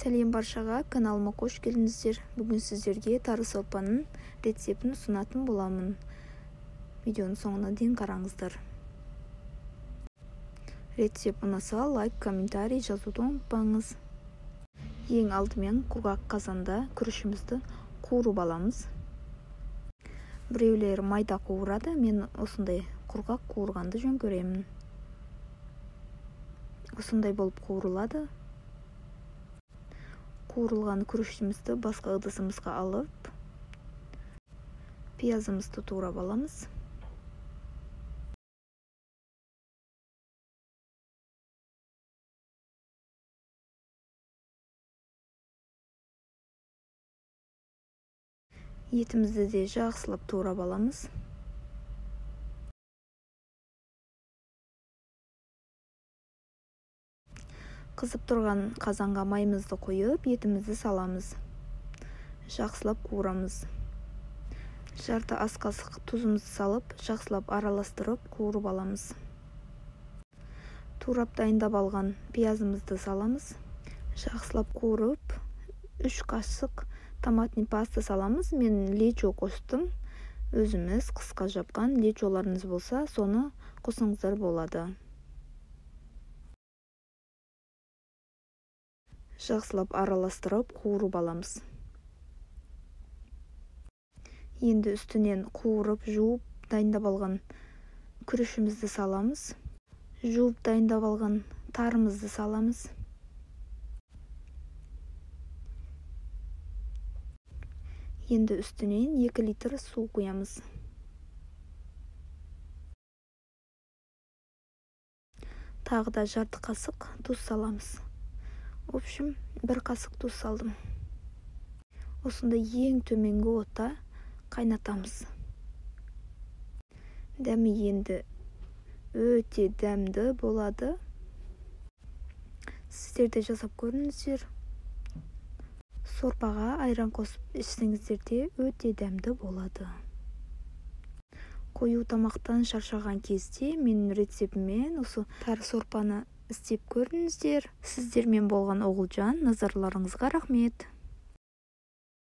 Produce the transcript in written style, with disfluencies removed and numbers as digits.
Сәлем баршаға, каналыма қош келдіңіздер. Бүгін сіздерге тары сорпаның рецептін ұсынатын боламын. Видеоның соңына дейін қараңыздар. Рецепт ұнаса лайк, комментарий жазуды ұмытпаңыз. Ең алдымен құрғақ қазанда күрішімізді қуырып аламыз. Біреулер майда қуырады, мен осындай құрғақ қуырғанды жөн көремін. Осындай болып қуырылады. Қуырылған күрішімізді басқа ыдысымызға алып, пиязымызды турап аламыз. Етімізді де жақсылап турап аламыз. Қызып тұрған қазанға майымызды қойып, етімізді саламыз. Жақсылап қуырамыз. Жарты ас қасық тұзымызды салып, жақсылап араластырып қуырып аламыз. Турап дайындап алған пиязымызды саламыз. Жақсылап қуырып, 3 қасық томатный паста саламыз. Мен лечо қостым. Өзіміз қысқа жапқан лечоларыңыз болса, соны қосыңыздар болады. Жақсылап араластырып қуырып аламыз. Енді үстінен қуырып, жуып, дайындап алған күрішімізді саламыз. Жуып, дайындап алған тарымызды саламыз. Енді үстінен 2 литр су құямыз. Тағы да жарты қасық тұз саламыз. В общем, 1 қасық тұз салдым. Осында ең төменгі отта қайнатамыз. Дәмі енді өте дәмді болады. Сіздер де жасап көріңіздер. Сорпаға айран қосып ішсеңіздер де өте дәмді болады. Қою тамақтан шаршаған кезде менің рецептіммен осы тары сорпаны істеп көріңіздер. Сіздермен болған Оғылжан, назарларыңызға рахмет.